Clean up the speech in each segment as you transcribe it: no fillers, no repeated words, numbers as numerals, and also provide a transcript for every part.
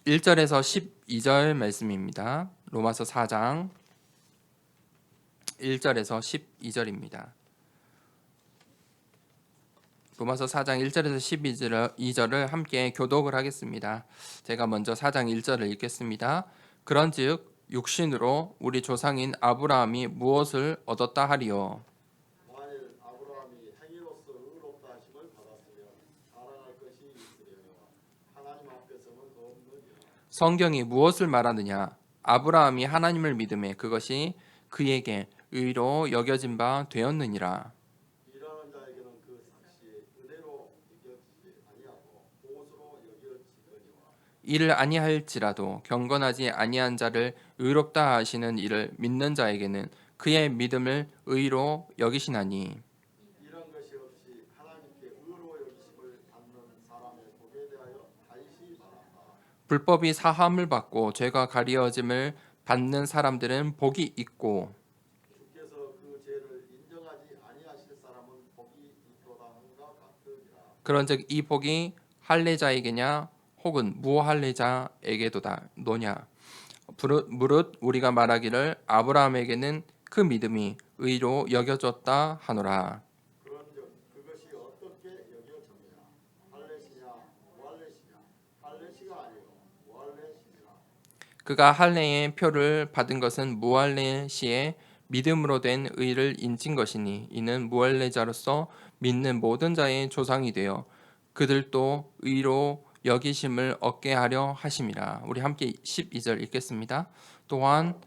1절에서 12절 말씀입니다. 로마서 4장 1절에서 12절입니다. 로마서 4장 1절에서 12절을 함께 교독을 하겠습니다. 제가 먼저 4장 1절을 읽겠습니다. 그런즉 육신으로 우리 조상인 아브라함이 무엇을 얻었다 하리요? 만일 아브라함이 행위로서 의롭다 하심을 받았으면 자랑할 것이 있으려니와 하나님 앞에서는 없느니라. 성경이 무엇을 말하느냐? 아브라함이 하나님을 믿음에 그것이 그에게 의로 여겨진 바 되었느니라. 일하는 자에게는 그 삭시에 은혜로 여겨지지 아니하고 보수로 여겨지거니와 이를 아니할지라도 경건하지 아니한 자를 의롭다 하시는 이를 믿는 자에게는 그의 믿음을 의로 여기시나니 이런 것이 없이 하나님께 의로 여기심을 받는 사람의 복에 대하여 다시 말한다. 불법이 사함을 받고 죄가 가리어짐을 받는 사람들은 복이 있고 주께서 그 죄를 인정하지 아니하실 사람은 복이 있도다 함과 같으니라. 그런즉 이 복이 할례자에게냐 혹은 무할례자에게도다 노냐 무릇 우리가 말하기를 아브라함에게는 그 믿음이 의로 여겨졌다 하노라. 그런즉 그것이 어떻게 여겨졌느냐? 할례시냐 무할례시냐? 할례시가 아니요 무할례시니라. 그가 할례의 표를 받은 것은 무할례 시에 믿음으로 된 의를 인친 것이니 이는 무할례자로서 믿는 모든 자의 조상이 되어 그들도 의로 여기심을 얻게 하려 하심이라. 우리 함께 12절 읽겠습니다. 또한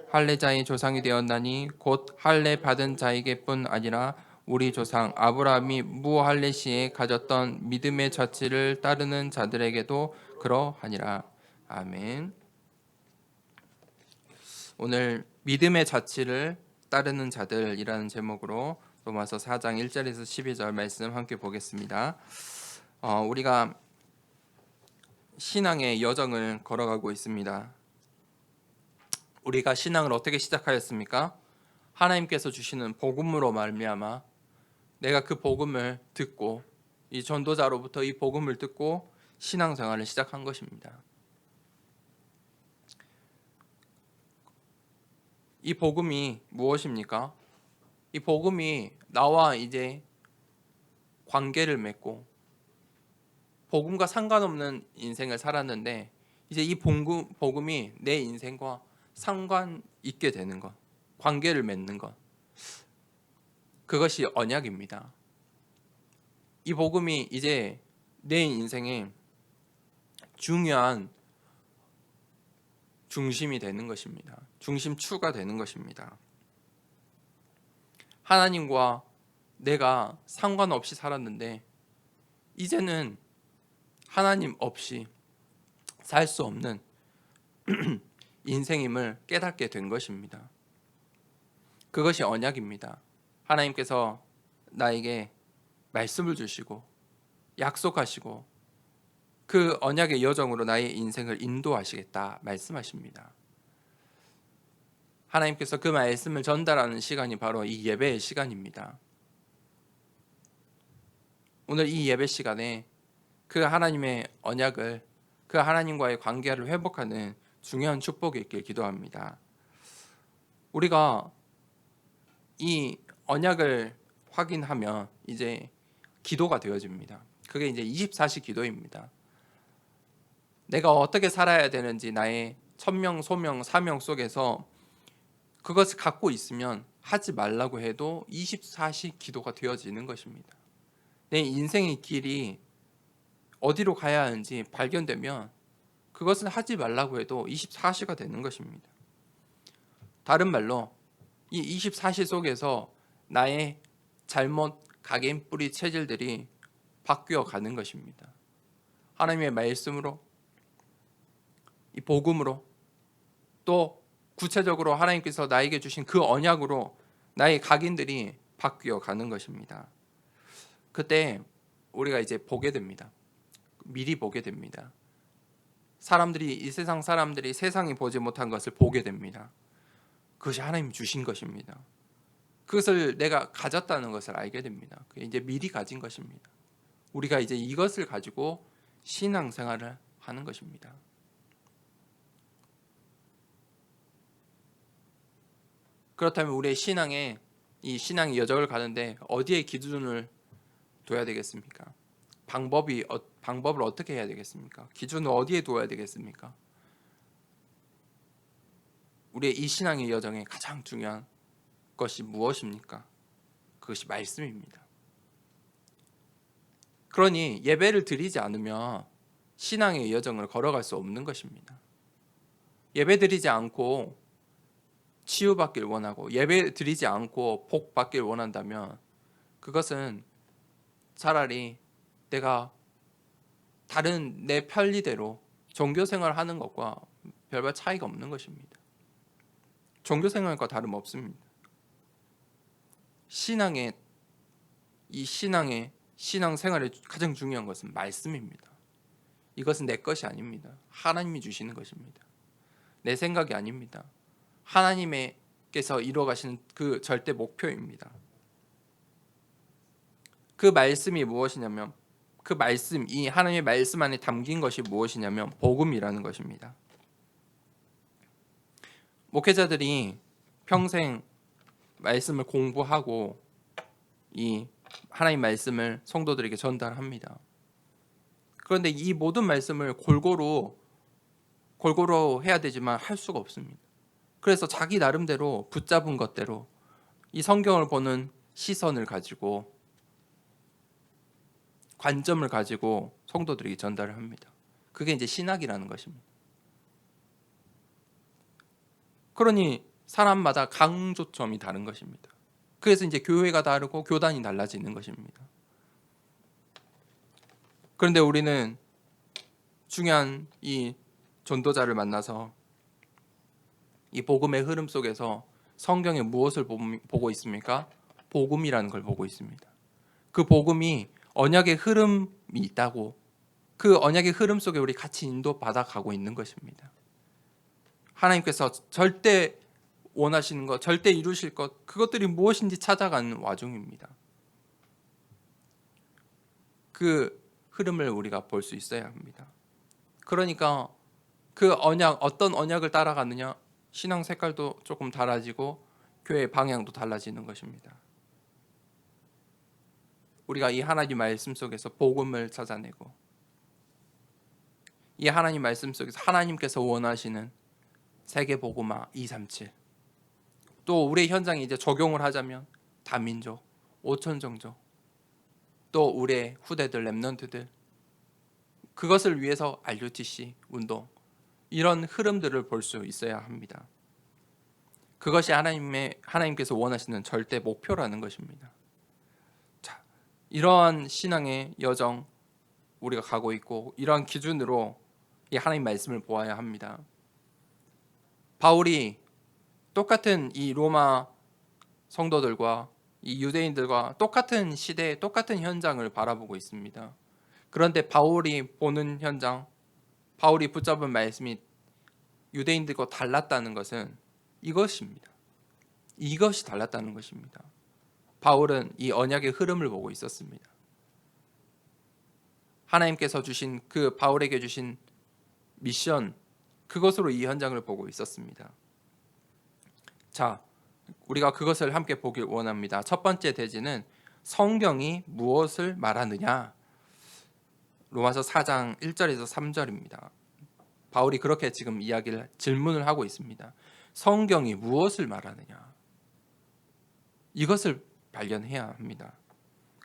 할례자의 조상이 되었나니 곧 할례 받은 자에게뿐 아니라 우리 조상 아브라함이 무할례 시에 가졌던 믿음의 자치를 따르는 자들에게도 그러하니라. 아멘. 오늘 믿음의 자치를 따르는 자들이라는 제목으로 로마서 4장 1절에서 12절 말씀 함께 보겠습니다. 우리가 신앙의 여정을 걸어가고 있습니다. 우리가 신앙을 어떻게 시작하였습니까? 하나님께서 주시는 복음으로 말미암아 내가 그 복음을 듣고 이 전도자로부터 이 복음을 듣고 신앙생활을 시작한 것입니다. 이 복음이 무엇입니까? 이 복음이 나와 이제 관계를 맺고 복음과 상관없는 인생을 살았는데 이제 이 복음이 내 인생과 상관 있게 되는 것, 관계를 맺는 것, 그것이 언약입니다. 이 복음이 이제 내 인생의 중요한 중심이 되는 것입니다. 중심추가 되는 것입니다. 하나님과 내가 상관없이 살았는데 이제는 하나님 없이 살 수 없는 인생임을 깨닫게 된 것입니다. 그것이 언약입니다. 하나님께서 나에게 말씀을 주시고 약속하시고 그 언약의 여정으로 나의 인생을 인도하시겠다 말씀하십니다. 하나님께서 그 말씀을 전달하는 시간이 바로 이 예배의 시간입니다. 오늘 이 예배 시간에 그 하나님의 언약을, 그 하나님과의 관계를 회복하는 중요한 축복이 있길 기도합니다. 우리가 이 언약을 확인하면 이제 기도가 되어집니다. 그게 이제 24시 기도입니다. 내가 어떻게 살아야 되는지 나의 천명, 소명, 사명 속에서 그것을 갖고 있으면 하지 말라고 해도 24시 기도가 되어지는 것입니다. 내 인생의 길이 어디로 가야 하는지 발견되면 그것을 하지 말라고 해도 24시가 되는 것입니다. 다른 말로 이 24시 속에서 나의 잘못 각인 뿌리 체질들이 바뀌어 가는 것입니다. 하나님의 말씀으로, 이 복음으로, 또 구체적으로 하나님께서 나에게 주신 그 언약으로 나의 각인들이 바뀌어 가는 것입니다. 그때 우리가 이제 보게 됩니다. 미리 보게 됩니다. 사람들이, 이 세상 사람들이 세상이 보지 못한 것을 보게 됩니다. 그것이 하나님이 주신 것입니다. 그것을 내가 가졌다는 것을 알게 됩니다. 그게 이제 미리 가진 것입니다. 우리가 이제 이것을 가지고 신앙생활을 하는 것입니다. 그렇다면 우리의 신앙의 이 신앙의 여정을 가는데 어디에 기준을 둬야 되겠습니까? 방법을 어떻게 해야 되겠습니까? 기준을 어디에 둬야 되겠습니까? 우리의 이 신앙의 여정에 가장 중요한 것이 무엇입니까? 그것이 말씀입니다. 그러니 예배를 드리지 않으면 신앙의 여정을 걸어갈 수 없는 것입니다. 예배 드리지 않고 치유받길 원하고 예배 드리지 않고 복 받길 원한다면 그것은 차라리 내가 다른 내 편리대로 종교 생활을 하는 것과 별반 차이가 없는 것입니다. 종교 생활과 다름없습니다. 신앙의 신앙생활에 가장 중요한 것은 말씀입니다. 이것은 내 것이 아닙니다. 하나님이 주시는 것입니다. 내 생각이 아닙니다. 하나님께서 이루어 가시는 그 절대 목표입니다. 그 말씀이 무엇이냐면 그 말씀, 이 하나님의 말씀 안에 담긴 것이 무엇이냐면 복음이라는 것입니다. 목회자들이 평생 말씀을 공부하고 이 하나님 말씀을 성도들에게 전달합니다. 그런데 이 모든 말씀을 골고루 해야 되지만 할 수가 없습니다. 그래서 자기 나름대로 붙잡은 것대로 이 성경을 보는 시선을 가지고 관점을 가지고 성도들에게 전달을 합니다. 그게 이제 신학이라는 것입니다. 그러니 사람마다 강조점이 다른 것입니다. 그래서 이제 교회가 다르고 교단이 달라지는 것입니다. 그런데 우리는 중요한 이 전도자를 만나서 이 복음의 흐름 속에서 성경에 무엇을 보고 있습니까? 복음이라는 걸 보고 있습니다. 그 복음이 언약의 흐름이 있다고, 그 언약의 흐름 속에 우리 같이 인도받아 가고 있는 것입니다. 하나님께서 절대 원하시는 것, 절대 이루실 것, 그것들이 무엇인지 찾아가는 와중입니다. 그 흐름을 우리가 볼 수 있어야 합니다. 그러니까 그 언약, 어떤 언약을 따라가느냐, 신앙 색깔도 조금 달라지고 교회의 방향도 달라지는 것입니다. 우리가 이 하나님 말씀 속에서 복음을 찾아내고 이 하나님 말씀 속에서 하나님께서 원하시는 세계복음화 237, 또 우리의 현장에 이제 적용을 하자면 다민족, 5천 종족, 또 우리의 후대들, 랩런트들, 그것을 위해서 RUTC 운동, 이런 흐름들을 볼 수 있어야 합니다. 그것이 하나님께서 원하시는 절대 목표라는 것입니다. 자, 이러한 신앙의 여정 우리가 가고 있고 이러한 기준으로 이 하나님 말씀을 보아야 합니다. 바울이 똑같은 이 로마 성도들과 이 유대인들과 똑같은 시대에 똑같은 현장을 바라보고 있습니다. 그런데 바울이 보는 현장, 바울이 붙잡은 말씀이 유대인들과 달랐다는 것은 이것입니다. 이것이 달랐다는 것입니다. 바울은 이 언약의 흐름을 보고 있었습니다. 하나님께서 주신 그 바울에게 주신 미션, 그것으로 이 현장을 보고 있었습니다. 자, 우리가 그것을 함께 보길 원합니다. 첫 번째 대지는 성경이 무엇을 말하느냐. 로마서 4장 1절에서 3절입니다. 바울이 그렇게 지금 질문을 하고 있습니다. 성경이 무엇을 말하느냐? 이것을 발견해야 합니다.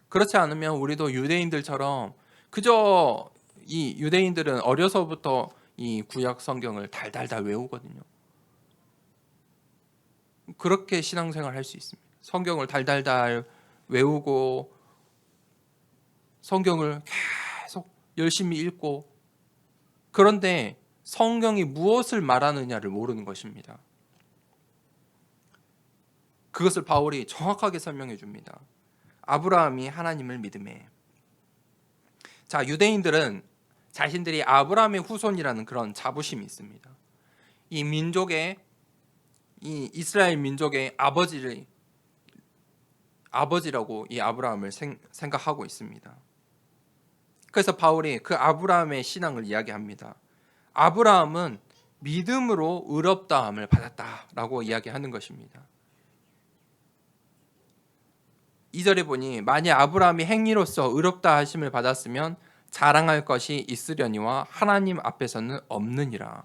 그렇지 않으면 우리도 유대인들처럼 그저 이 유대인들은 어려서부터 이 구약 성경을 달달달 외우거든요. 그렇게 신앙생활을 할 수 있습니다. 성경을 달달달 외우고 성경을 계속 열심히 읽고, 그런데 성경이 무엇을 말하느냐를 모르는 것입니다. 그것을 바울이 정확하게 설명해 줍니다. 아브라함이 하나님을 믿음에. 자, 유대인들은 자신들이 아브라함의 후손이라는 그런 자부심이 있습니다. 이 민족의, 이 이스라엘 민족의 아버지라고 이 아브라함을 생각하고 있습니다. 그래서 바울이 그 아브라함의 신앙을 이야기합니다. 아브라함은 믿음으로 의롭다함을 받았다라고 이야기하는 것입니다. 2절에 보니 만일 아브라함이 행위로서 의롭다 하심을 받았으면 자랑할 것이 있으려니와 하나님 앞에서는 없느니라.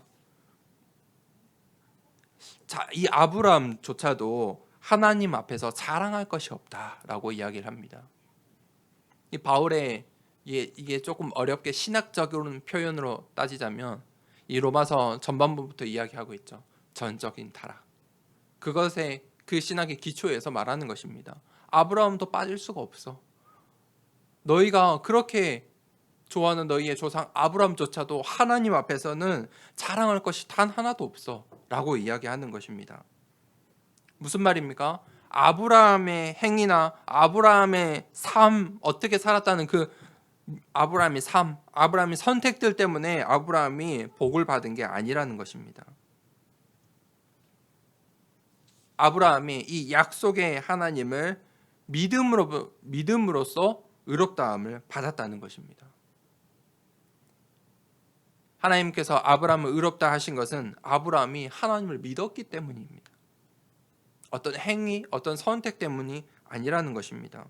자, 이 아브라함조차도 하나님 앞에서 자랑할 것이 없다라고 이야기를 합니다. 이 바울의 이게 조금 어렵게 신학적인 표현으로 따지자면 이 로마서 전반부부터 이야기하고 있죠. 전적인 타락. 그것의 그 신학의 기초에서 말하는 것입니다. 아브라함도 빠질 수가 없어. 너희가 그렇게 좋아하는 너희의 조상 아브라함조차도 하나님 앞에서는 자랑할 것이 단 하나도 없어 라고 이야기하는 것입니다. 무슨 말입니까? 아브라함의 행위나 아브라함의 삶, 어떻게 살았다는 그 아브라함의 삶, 아브라함의 선택들 때문에 아브라함이 복을 받은 게 아니라는 것입니다. 아브라함이 이 약속의 하나님을 믿음으로써 의롭다함을 받았다는 것입니다. 하나님께서 아브라함을 의롭다 하신 것은 아브라함이 하나님을 믿었기 때문입니다. 어떤 행위, 어떤 선택 때문이 아니라는 것입니다.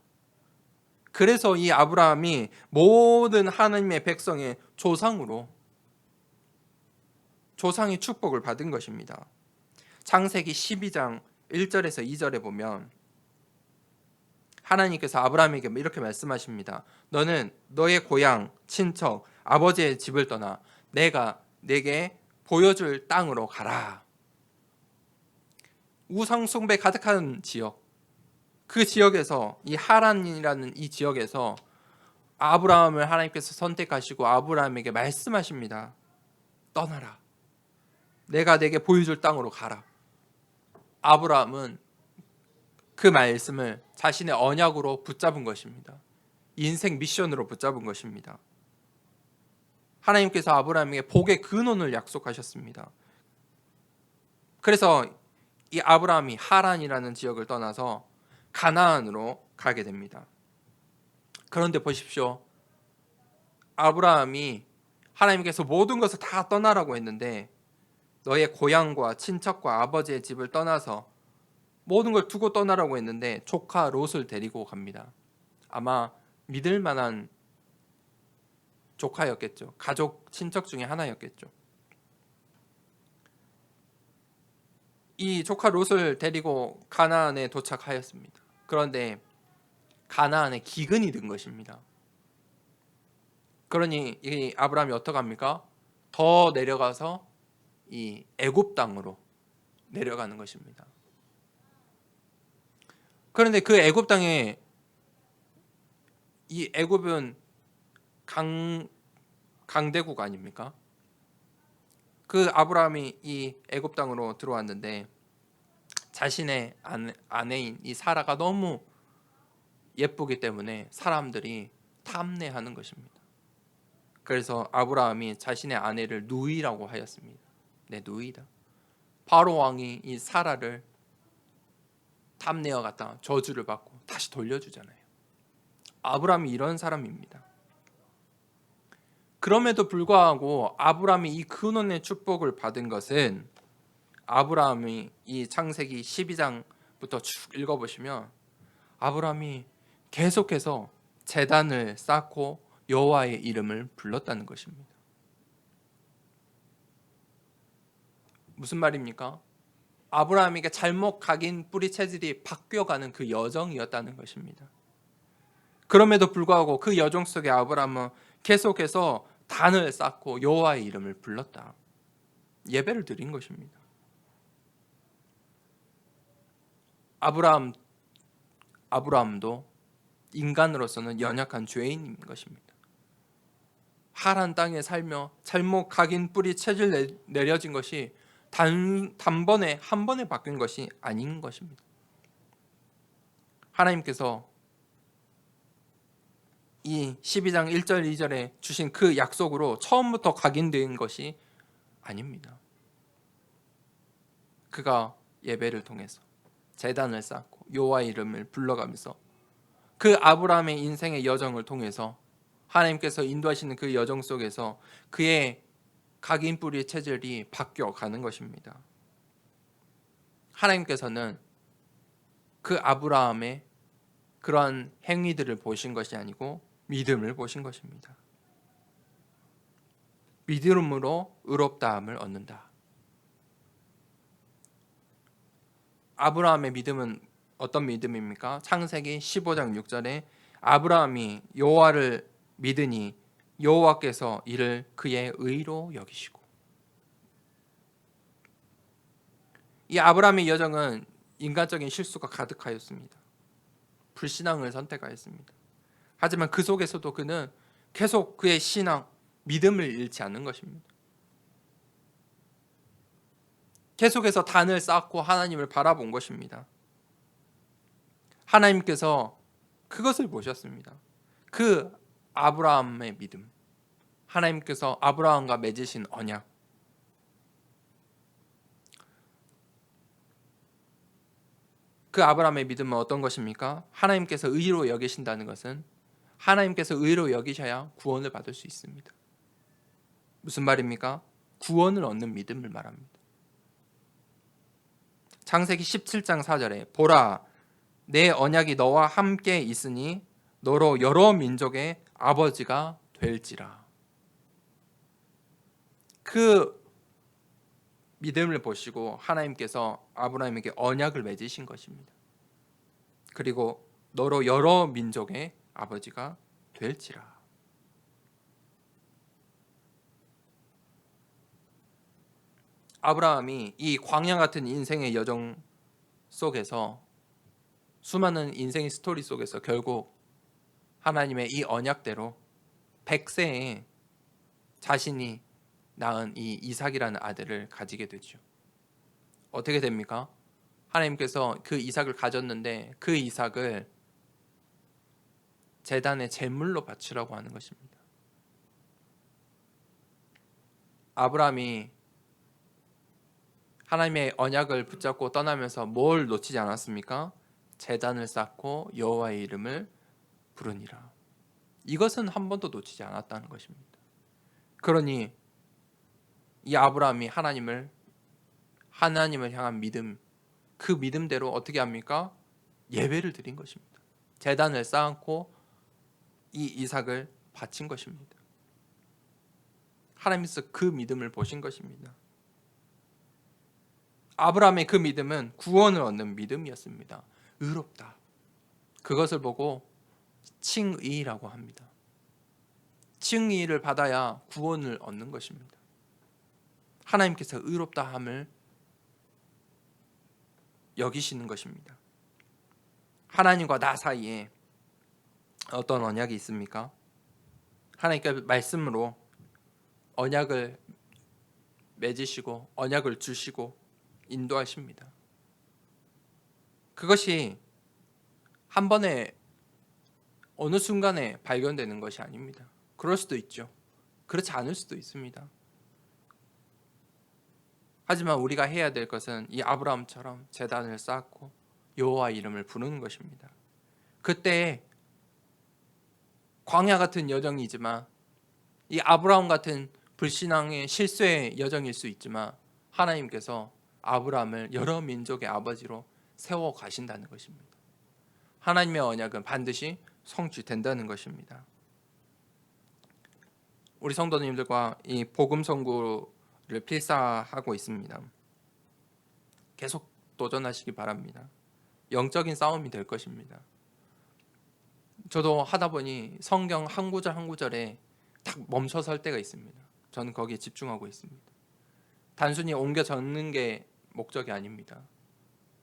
그래서 이 아브라함이 모든 하나님의 백성의 조상으로 조상의 축복을 받은 것입니다. 창세기 12장 1절에서 2절에 보면 하나님께서 아브라함에게 이렇게 말씀하십니다. 너는 너의 고향, 친척, 아버지의 집을 떠나 내가 내게 보여줄 땅으로 가라. 우상 숭배 가득한 지역, 그 지역에서 이 하란이라는 이 지역에서 아브라함을 하나님께서 선택하시고 아브라함에게 말씀하십니다. 떠나라. 내가 내게 보여줄 땅으로 가라. 아브라함은 그 말씀을 자신의 언약으로 붙잡은 것입니다. 인생 미션으로 붙잡은 것입니다. 하나님께서 아브라함에게 복의 근원을 약속하셨습니다. 그래서 이 아브라함이 하란이라는 지역을 떠나서 가나안으로 가게 됩니다. 그런데 보십시오. 아브라함이 하나님께서 모든 것을 다 떠나라고 했는데 너의 고향과 친척과 아버지의 집을 떠나서 모든 걸 두고 떠나라고 했는데 조카 롯을 데리고 갑니다. 아마 믿을 만한 조카였겠죠. 가족, 친척 중에 하나였겠죠. 이 조카 롯을 데리고 가나안에 도착하였습니다. 그런데 가나안에 기근이 든 것입니다. 그러니 이 아브라함이 어떡합니까? 더 내려가서 이 애굽 땅으로 내려가는 것입니다. 그런데 그 애굽 땅에 이 애굽은 강대국 아닙니까? 그 아브라함이 이 애굽 땅으로 들어왔는데 자신의 아내인 이 사라가 너무 예쁘기 때문에 사람들이 탐내하는 것입니다. 그래서 아브라함이 자신의 아내를 누이라고 하였습니다. 내 누이다. 바로 왕이 이 사라를 탐내어 갔다 저주를 받고 다시 돌려주잖아요. 아브라함이 이런 사람입니다. 그럼에도 불구하고 아브라함이 이 근원의 축복을 받은 것은 아브라함이 이 창세기 12장부터 쭉 읽어보시면 아브라함이 계속해서 제단을 쌓고 여호와의 이름을 불렀다는 것입니다. 무슨 말입니까? 아브라함에게 잘못 각인 뿌리 체질이 바뀌어가는 그 여정이었다는 것입니다. 그럼에도 불구하고 그 여정 속에 아브라함은 계속해서 단을 쌓고 여호와의 이름을 불렀다. 예배를 드린 것입니다. 아브라함도 인간으로서는 연약한 죄인인 것입니다. 하란 땅에 살며 잘못 각인 뿌리 체질 내려진 것이 단번에 한 번에 바뀐 것이 아닌 것입니다. 하나님께서 이 12장 1절 2절에 주신 그 약속으로 처음부터 각인된 것이 아닙니다. 그가 예배를 통해서 제단을 쌓고 여호와의 이름을 불러가면서 그 아브라함의 인생의 여정을 통해서 하나님께서 인도하시는 그 여정 속에서 그의 각인 뿌리 체질이 바뀌어가는 것입니다. 하나님께서는 그 아브라함의 그런 행위들을 보신 것이 아니고 믿음을 보신 것입니다. 믿음으로 의롭다함을 얻는다. 아브라함의 믿음은 어떤 믿음입니까? 창세기 15장 6절에 아브라함이 여호와를 믿으니 여호와께서 이를 그의 의로 여기시고. 이 아브라함의 여정은 인간적인 실수가 가득하였습니다. 불신앙을 선택하였습니다. 하지만 그 속에서도 그는 계속 그의 신앙, 믿음을 잃지 않는 것입니다. 계속해서 단을 쌓고 하나님을 바라본 것입니다. 하나님께서 그것을 보셨습니다. 그 아브라함의 믿음, 하나님께서 아브라함과 맺으신 언약, 그 아브라함의 믿음은 어떤 것입니까? 하나님께서 의로 여기신다는 것은 하나님께서 의로 여기셔야 구원을 받을 수 있습니다. 무슨 말입니까? 구원을 얻는 믿음을 말합니다. 창세기 17장 4절에 보라, 내 언약이 너와 함께 있으니 너로 여러 민족의 아버지가 될지라. 그 믿음을 보시고 하나님께서 아브라함에게 언약을 맺으신 것입니다. 그리고 너로 여러 민족의 아버지가 될지라. 아브라함이 이 광야 같은 인생의 여정 속에서 수많은 인생의 스토리 속에서 결국 하나님의 이 언약대로 100세에 자신이 낳은 이 이삭이라는 아들을 가지게 되죠. 어떻게 됩니까? 하나님께서 그 이삭을 가졌는데 그 이삭을 제단의 제물로 바치라고 하는 것입니다. 아브라함이 하나님의 언약을 붙잡고 떠나면서 뭘 놓치지 않았습니까? 제단을 쌓고 여호와의 이름을 부르니라. 이것은 한 번도 놓치지 않았다는 것입니다. 그러니 이 아브라함이 하나님을 향한 믿음, 그 믿음대로 어떻게 합니까? 예배를 드린 것입니다. 제단을 쌓고 이 이삭을 바친 것입니다. 하나님께서 그 믿음을 보신 것입니다. 아브라함의 그 믿음은 구원을 얻는 믿음이었습니다. 의롭다. 그것을 보고 칭의라고 합니다. 칭의를 받아야 구원을 얻는 것입니다. 하나님께서 의롭다함을 여기시는 것입니다. 하나님과 나 사이에 어떤 언약이 있습니까? 하나님께서 말씀으로 언약을 맺으시고 언약을 주시고 인도하십니다. 그것이 한 번에 어느 순간에 발견되는 것이 아닙니다. 그럴 수도 있죠. 그렇지 않을 수도 있습니다. 하지만 우리가 해야 될 것은 이 아브라함처럼 제단을 쌓고 여호와 이름을 부르는 것입니다. 그때 광야 같은 여정이지만 이 아브라함 같은 불신앙의 실수의 여정일 수 있지만 하나님께서 아브라함을 여러 민족의 아버지로 세워 가신다는 것입니다. 하나님의 언약은 반드시 성취된다는 것입니다. 우리 성도님들과 이 복음 선고를 필사하고 있습니다. 계속 도전하시기 바랍니다. 영적인 싸움이 될 것입니다. 저도 하다 보니 성경 한 구절 한 구절에 딱 멈춰 설 때가 있습니다. 저는 거기에 집중하고 있습니다. 단순히 옮겨 적는 게 목적이 아닙니다.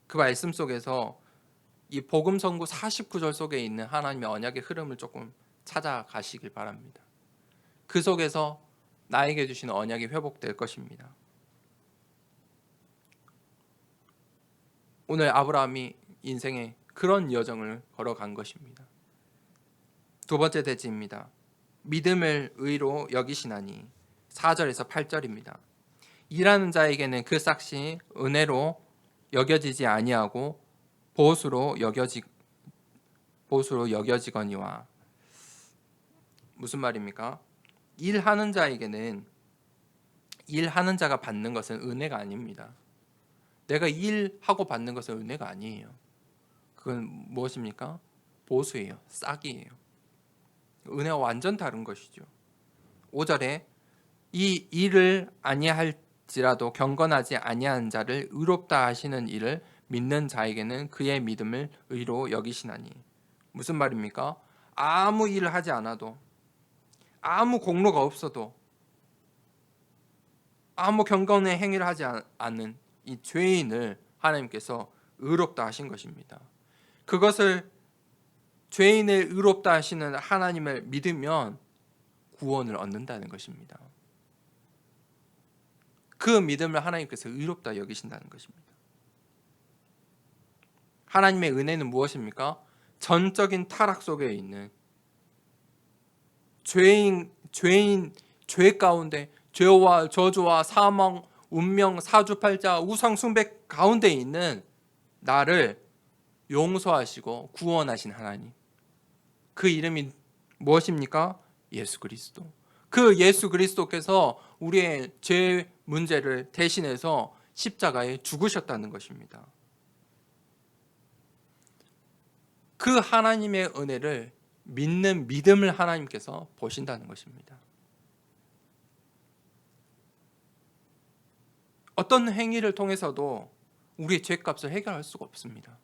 그 말씀 속에서 이 복음 선고 49절 속에 있는 하나님의 언약의 흐름을 조금 찾아가시길 바랍니다. 그 속에서 나에게 주신 언약이 회복될 것입니다. 오늘 아브라함이 인생에 그런 여정을 걸어간 것입니다. 두 번째 대지입니다. 믿음을 의로 여기시나니 4절에서 8절입니다. 일하는 자에게는 그 삭시 은혜로 여겨지지 아니하고 보수로 여겨지거니와. 무슨 말입니까? 일하는 자에게는 일하는 자가 받는 것은 은혜가 아닙니다. 내가 일하고 받는 것은 은혜가 아니에요. 그건 무엇입니까? 보수예요. 싹이에요. 은혜와 완전 다른 것이죠. 5절에 이 일을 아니할지라도 경건하지 아니한 자를 의롭다 하시는 일을 믿는 자에게는 그의 믿음을 의로 여기시나니. 무슨 말입니까? 아무 일을 하지 않아도, 아무 공로가 없어도, 아무 경건의 행위를 하지 않는 이 죄인을 하나님께서 의롭다 하신 것입니다. 그것을 죄인을 의롭다 하시는 하나님을 믿으면 구원을 얻는다는 것입니다. 그 믿음을 하나님께서 의롭다 여기신다는 것입니다. 하나님의 은혜는 무엇입니까? 전적인 타락 속에 있는 죄 가운데 죄와 저주와 사망, 운명, 사주팔자, 우상 숭배 가운데 있는 나를 용서하시고 구원하신 하나님. 그 이름이 무엇입니까? 예수 그리스도. 그 예수 그리스도께서 우리의 죄 문제를 대신해서 십자가에 죽으셨다는 것입니다. 그 하나님의 은혜를 믿는 믿음을 하나님께서 보신다는 것입니다. 어떤 행위를 통해서도 우리의 죄값을 해결할 수가 없습니다.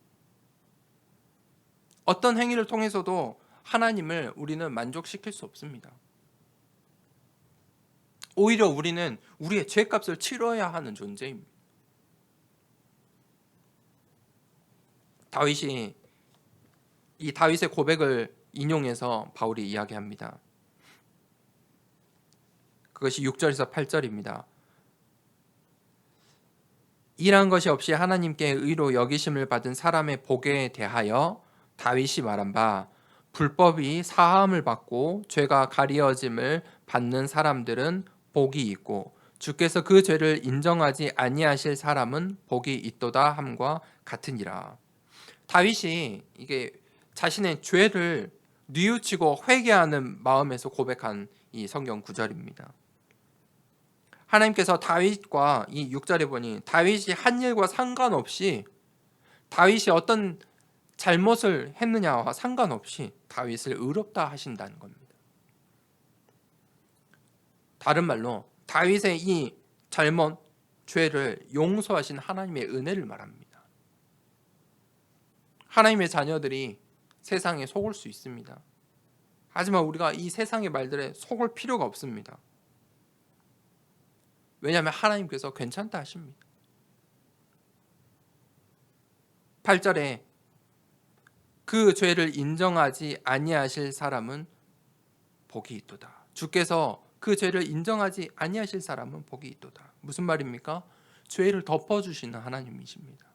어떤 행위를 통해서도 하나님을 우리는 만족시킬 수 없습니다. 오히려 우리는 우리의 죄값을 치러야 하는 존재입니다. 다윗이 이 다윗의 고백을 인용해서 바울이 이야기합니다. 그것이 6절에서 8절입니다. 일한 것이 없이 하나님께 의로 여기심을 받은 사람의 복에 대하여 다윗이 말한 바 불법이 사함을 받고 죄가 가리어짐을 받는 사람들은 복이 있고 주께서 그 죄를 인정하지 아니하실 사람은 복이 있도다 함과 같으니라. 다윗이 이게 자신의 죄를 뉘우치고 회개하는 마음에서 고백한 이 성경 구절입니다. 하나님께서 다윗과 이 6절에 보니 다윗이 한 일과 상관없이 다윗이 어떤 잘못을 했느냐와 상관없이 다윗을 의롭다 하신다는 겁니다. 다른 말로 다윗의 이 잘못, 죄를 용서하신 하나님의 은혜를 말합니다. 하나님의 자녀들이 세상에 속을 수 있습니다. 하지만 우리가 이 세상의 말들에 속을 필요가 없습니다. 왜냐하면 하나님께서 괜찮다 하십니다. 8절에 그 죄를 인정하지 아니하실 사람은 복이 있도다. 주께서 그 죄를 인정하지 아니하실 사람은 복이 있도다. 무슨 말입니까? 죄를 덮어주시는 하나님이십니다.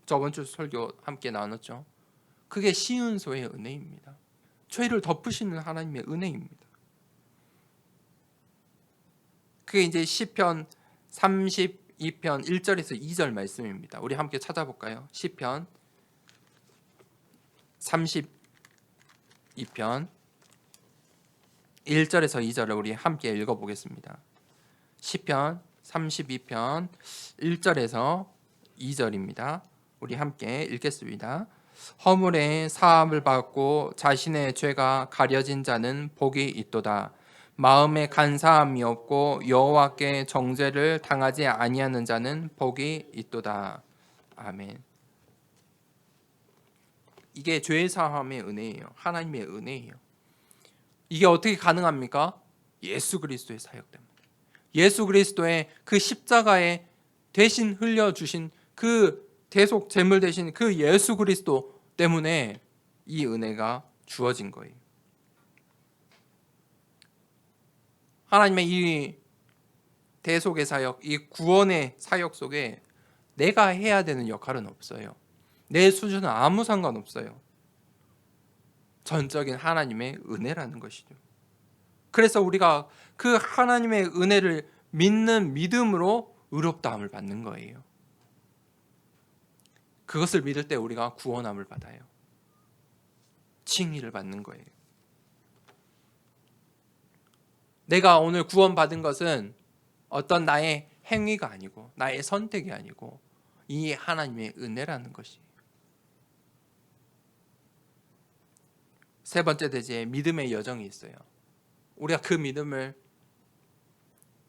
저번 주 설교 함께 나눴죠. 그게 시은소의 은혜입니다. 죄를 덮으시는 하나님의 은혜입니다. 그게 이제 시편 32편 1절에서 2절 말씀입니다. 우리 함께 찾아볼까요? 시편 32편 1절에서 2절을 우리 함께 읽어보겠습니다. 시편 32편 1절에서 2절입니다. 우리 함께 읽겠습니다. 허물에 사함을 받고 자신의 죄가 가려진 자는 복이 있도다. 마음에 간사함이 없고 여호와께 정죄를 당하지 아니하는 자는 복이 있도다. 아멘. 이게 죄 사함의 은혜예요. 하나님의 은혜예요. 이게 어떻게 가능합니까? 예수 그리스도의 사역 때문에. 예수 그리스도의 그 십자가에 대신 흘려주신 그 대속 제물 대신 그 예수 그리스도 때문에 이 은혜가 주어진 거예요. 하나님의 이 대속의 사역, 이 구원의 사역 속에 내가 해야 되는 역할은 없어요. 내 수준은 아무 상관없어요. 전적인 하나님의 은혜라는 것이죠. 그래서 우리가 그 하나님의 은혜를 믿는 믿음으로 의롭다함을 받는 거예요. 그것을 믿을 때 우리가 구원함을 받아요. 칭의를 받는 거예요. 내가 오늘 구원받은 것은 어떤 나의 행위가 아니고 나의 선택이 아니고 이 하나님의 은혜라는 것이에요. 세 번째 대지에 믿음의 여정이 있어요. 우리가 그 믿음을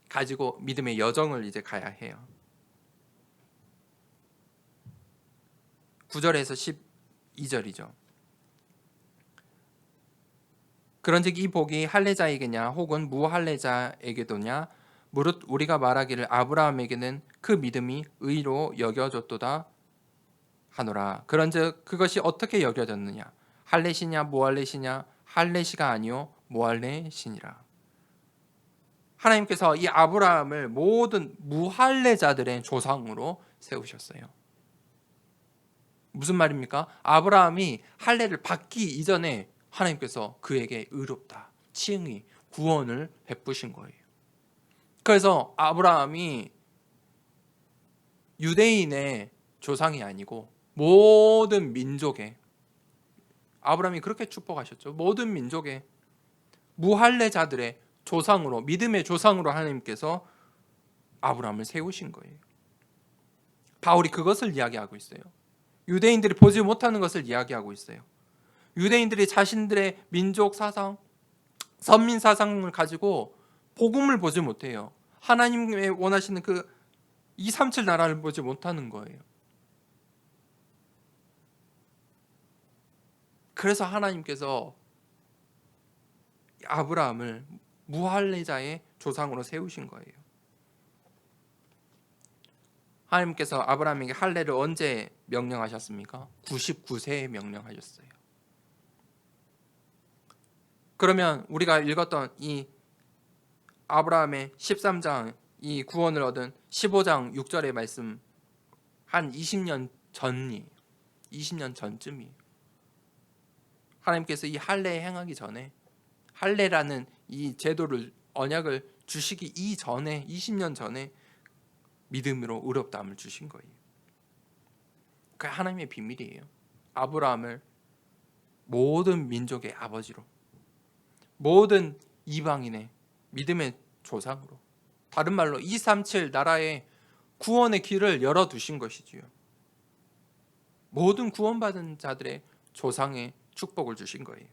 가지고 믿음의 여정을 이제 가야 해요. 9절에서 12절이죠. 그런즉 이 복이 할례자에게냐 혹은 무할례자에게도냐 무릇 우리가 말하기를 아브라함에게는 그 믿음이 의로 여겨졌도다 하노라. 그런즉 그것이 어떻게 여겨졌느냐 할례시냐 무할례시냐 할례시가 아니요 무할례시니라. 하나님께서 이 아브라함을 모든 무할례자들의 조상으로 세우셨어요. 무슨 말입니까? 아브라함이 할례를 받기 이전에 하나님께서 그에게 의롭다, 칭의, 구원을 베푸신 거예요. 그래서 아브라함이 유대인의 조상이 아니고 모든 민족의, 아브라함이 그렇게 축복하셨죠. 모든 민족의 무할례자들의 조상으로, 믿음의 조상으로 하나님께서 아브라함을 세우신 거예요. 바울이 그것을 이야기하고 있어요. 유대인들이 보지 못하는 것을 이야기하고 있어요. 유대인들이 자신들의 민족 사상, 선민 사상을 가지고 복음을 보지 못해요. 하나님의 원하시는 그 237 나라를 보지 못하는 거예요. 그래서 하나님께서 아브라함을 무할례자의 조상으로 세우신 거예요. 하나님께서 아브라함에게 할례를 언제 명령하셨습니까? 99세에 명령하셨어요. 그러면 우리가 읽었던 이 아브라함의 13장, 이 구원을 얻은 15장 6절의 말씀 한 20년 전이에요. 20년 전쯤이에요. 하나님께서 이 할례에 행하기 전에, 할례라는 이 제도를, 언약을 주시기 이전에, 20년 전에 믿음으로 의롭다함을 주신 거예요. 그게 하나님의 비밀이에요. 아브라함을 모든 민족의 아버지로, 모든 이방인의 믿음의 조상으로, 다른 말로 237 나라의 구원의 길을 열어두신 것이지요. 모든 구원받은 자들의 조상의 축복을 주신 거예요.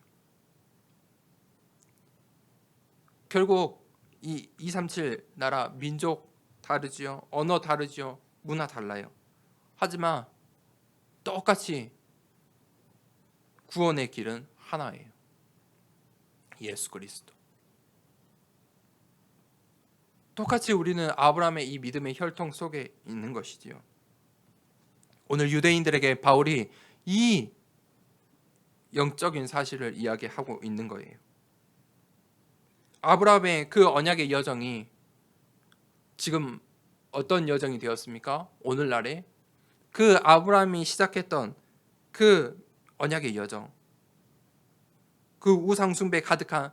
결국 이 237 나라 민족 다르지요. 언어 다르지요. 문화 달라요. 하지만 똑같이 구원의 길은 하나예요. 예수 그리스도. 똑같이 우리는 아브라함의 이 믿음의 혈통 속에 있는 것이지요. 오늘 유대인들에게 바울이 이 영적인 사실을 이야기하고 있는 거예요. 아브라함의 그 언약의 여정이 지금 어떤 여정이 되었습니까? 오늘날에 그 아브라함이 시작했던 그 언약의 여정, 그 우상 숭배 가득한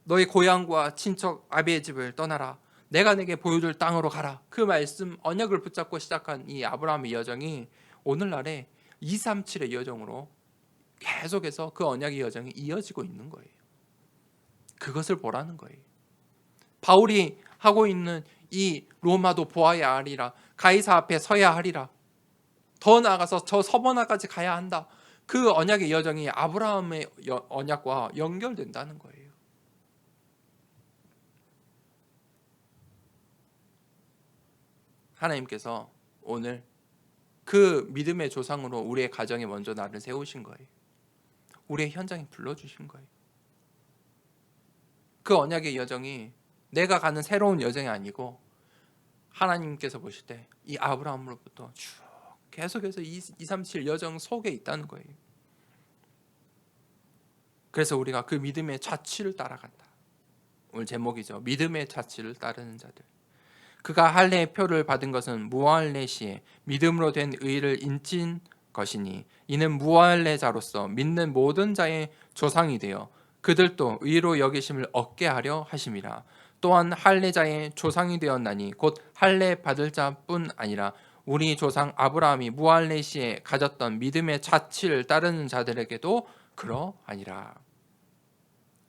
너의 고향과 친척 아비의 집을 떠나라, 내가 내게 보여줄 땅으로 가라, 그 말씀 언약을 붙잡고 시작한 이 아브라함의 여정이 오늘날에 237의 여정으로 계속해서 그 언약의 여정이 이어지고 있는 거예요. 그것을 보라는 거예요. 바울이 하고 있는 이 로마도 보아야 하리라, 가이사 앞에 서야 하리라, 더 나아가서 저 서머나까지 가야 한다, 그 언약의 여정이 아브라함의 언약과 연결된다는 거예요. 하나님께서 오늘 그 믿음의 조상으로 우리의 가정에 먼저 나를 세우신 거예요. 우리의 현장에 불러주신 거예요. 그 언약의 여정이 내가 가는 새로운 여정이 아니고 하나님께서 보실 때 이 아브라함으로부터 쭉 계속해서 237 여정 속에 있다는 거예요. 그래서 우리가 그 믿음의 자취를 따라간다. 오늘 제목이죠. 믿음의 자취를 따르는 자들. 그가 할례의 표를 받은 것은 무할례시에 믿음으로 된 의를 인친 것이니 이는 무할례자로서 믿는 모든 자의 조상이 되어 그들도 의로 여기심을 얻게 하려 하심이라. 또한 할례자의 조상이 되었나니 곧 할례 받을 자뿐 아니라 우리 조상 아브라함이 무할례시에 가졌던 믿음의 자취를 따르는 자들에게도 그러하니라.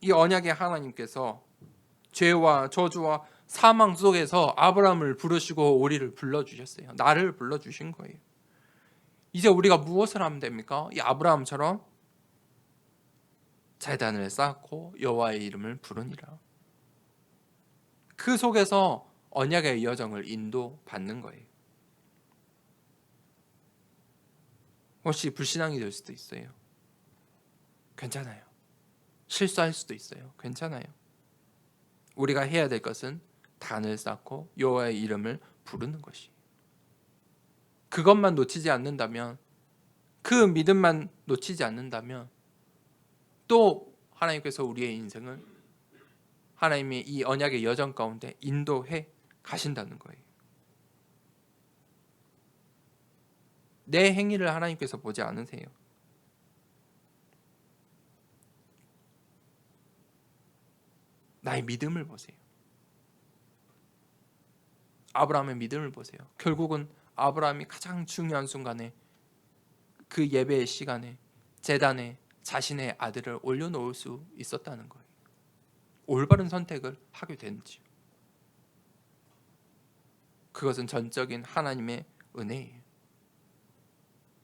이 언약의 하나님께서 죄와 저주와 사망 속에서 아브라함을 부르시고 우리를 불러주셨어요. 나를 불러주신 거예요. 이제 우리가 무엇을 하면 됩니까? 이 아브라함처럼 제단을 쌓고 여호와의 이름을 부르니라. 그 속에서 언약의 여정을 인도받는 거예요. 혹시 불신앙이 될 수도 있어요. 괜찮아요. 실수할 수도 있어요. 괜찮아요. 우리가 해야 될 것은 단을 쌓고 여호와의 이름을 부르는 것이. 그것만 놓치지 않는다면, 그 믿음만 놓치지 않는다면 또 하나님께서 우리의 인생을 하나님의 이 언약의 여정 가운데 인도해 가신다는 거예요. 내 행위를 하나님께서 보지 않으세요. 나의 믿음을 보세요. 아브라함의 믿음을 보세요. 결국은 아브라함이 가장 중요한 순간에, 그 예배의 시간에 제단에 자신의 아들을 올려놓을 수 있었다는 거예요. 올바른 선택을 하게 되는지요. 그것은 전적인 하나님의 은혜예요.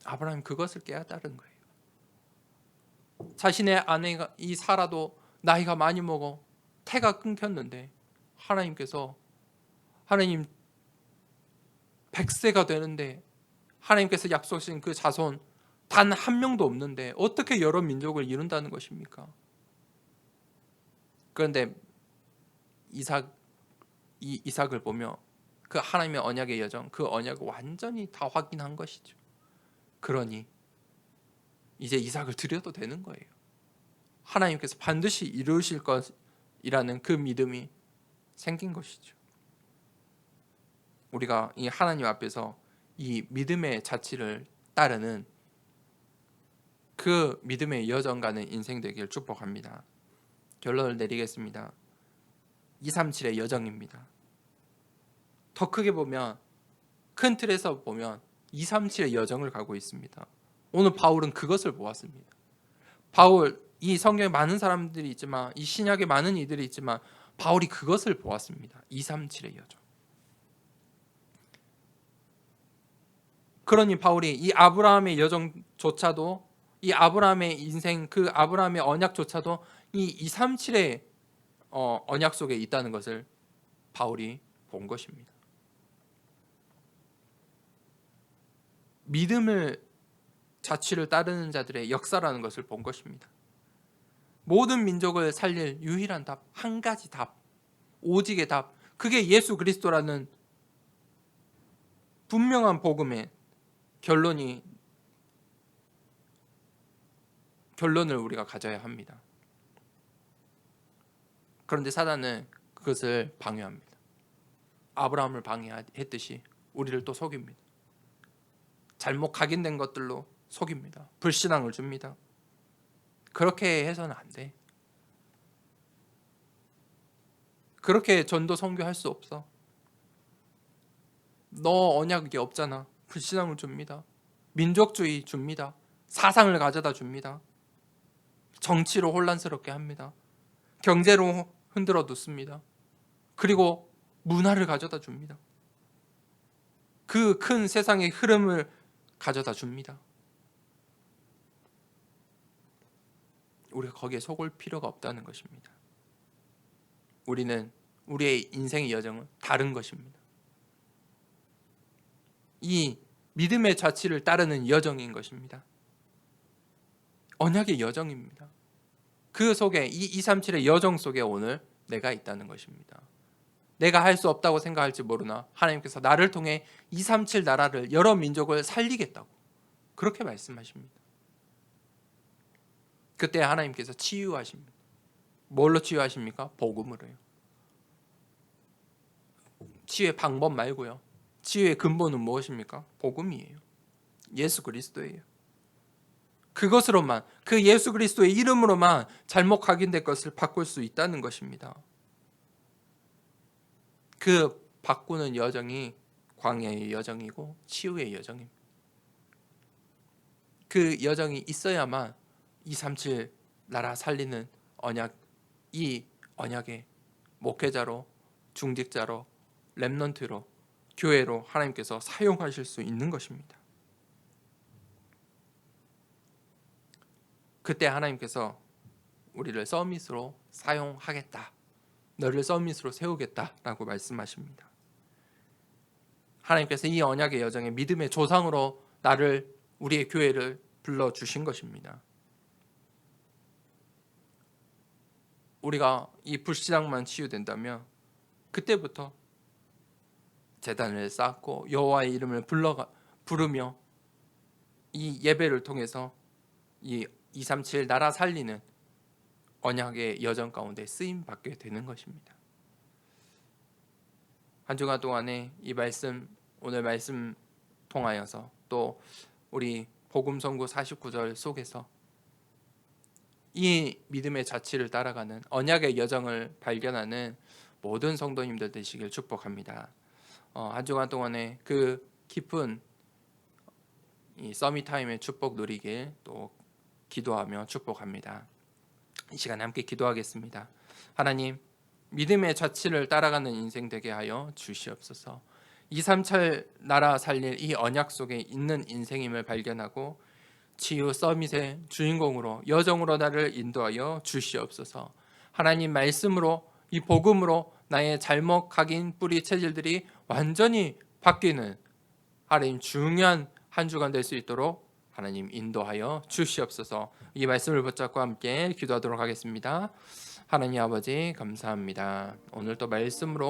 아브라함이 그것을 깨달은 거예요. 자신의 아내가 이 사라도 나이가 많이 먹어 태가 끊겼는데 하나님 100세가 되는데 하나님께서 약속하신 그 자손 단 한 명도 없는데 어떻게 여러 민족을 이룬다는 것입니까? 그런데 이삭을 보며 그 하나님의 언약의 여정, 그 언약을 완전히 다 확인한 것이죠. 그러니 이제 이삭을 드려도 되는 거예요. 하나님께서 반드시 이루실 것이라는 그 믿음이 생긴 것이죠. 우리가 이 하나님 앞에서 이 믿음의 자취를 따르는 그 믿음의 여정 가는 인생 되기를 축복합니다. 결론을 내리겠습니다. 237의 여정입니다. 더 크게 보면, 큰 틀에서 보면 237의 여정을 가고 있습니다. 오늘 바울은 그것을 보았습니다. 바울, 이 성경에 많은 사람들이 있지만, 이 신약에 많은 이들이 있지만 바울이 그것을 보았습니다. 237의 여정. 그러니 바울이 이 아브라함의 여정조차도, 이 아브라함의 인생, 그 아브라함의 언약조차도 이 237의 언약 속에 있다는 것을 바울이 본 것입니다. 믿음을 자취를 따르는 자들의 역사라는 것을 본 것입니다. 모든 민족을 살릴 유일한 답, 한 가지 답, 오직의 답, 그게 예수 그리스도라는 분명한 복음의 결론을 우리가 가져야 합니다. 그런데 사단은 그것을 방해합니다. 아브라함을 방해했듯이 우리를 또 속입니다. 잘못 각인된 것들로 속입니다. 불신앙을 줍니다. 그렇게 해서는 안 돼. 그렇게 전도 선교할 수 없어. 너 언약이 없잖아. 불신앙을 줍니다. 민족주의 줍니다. 사상을 가져다 줍니다. 정치로 혼란스럽게 합니다. 경제로 흔들어 놓습니다. 그리고 문화를 가져다 줍니다. 그 큰 세상의 흐름을 가져다 줍니다. 우리가 거기에 속을 필요가 없다는 것입니다. 우리는 우리의 인생의 여정은 다른 것입니다. 이 믿음의 자취를 따르는 여정인 것입니다. 언약의 여정입니다. 그 속에, 이 237의 여정 속에 오늘 내가 있다는 것입니다. 내가 할 수 없다고 생각할지 모르나 하나님께서 나를 통해 237 나라를, 여러 민족을 살리겠다고 그렇게 말씀하십니다. 그때 하나님께서 치유하십니다. 뭘로 치유하십니까? 복음으로요. 치유의 방법 말고요. 치유의 근본은 무엇입니까? 복음이에요. 예수 그리스도예요. 그것으로만, 그 예수 그리스도의 이름으로만 잘못 각인된 것을 바꿀 수 있다는 것입니다. 그 바꾸는 여정이 광야의 여정이고 치유의 여정입니다. 그 여정이 있어야만 237 나라 살리는 언약, 이 언약의 목회자로, 중직자로, 렘넌트로, 교회로 하나님께서 사용하실 수 있는 것입니다. 그때 하나님께서 우리를 서밋으로 사용하겠다. 너를 서밋으로 세우겠다라고 말씀하십니다. 하나님께서 이 언약의 여정에 믿음의 조상으로 나를, 우리의 교회를 불러주신 것입니다. 우리가 이 불신앙만 치유된다면 그때부터 제단을 쌓고 여호와의 이름을 부르며 이 예배를 통해서 이 237 나라 살리는 언약의 여정 가운데 쓰임 받게 되는 것입니다. 한 주간 동안에 이 말씀, 오늘 말씀 통하여서 또 우리 복음 선고 49절 속에서 이 믿음의 자취를 따라가는 언약의 여정을 발견하는 모든 성도님들 되시길 축복합니다. 한 주간 동안에 그 깊은 이 서밋 타임의 축복 누리길 또 기도하며 축복합니다. 이 시간에 함께 기도하겠습니다. 하나님, 믿음의 자취를 따라가는 인생 되게 하여 주시옵소서. 237 나라 살릴 이 언약 속에 있는 인생임을 발견하고 치유 서밋의 주인공으로 여정으로 나를 인도하여 주시옵소서. 하나님 말씀으로 이 복음으로 나의 잘못 각인 뿌리 체질들이 완전히 바뀌는 하나님 중요한 한 주간 될 수 있도록 하나님 인도하여 주시옵소서. 이 말씀을 붙잡고 함께 기도하도록 하겠습니다. 하나님 아버지 감사합니다. 오늘 또 말씀으로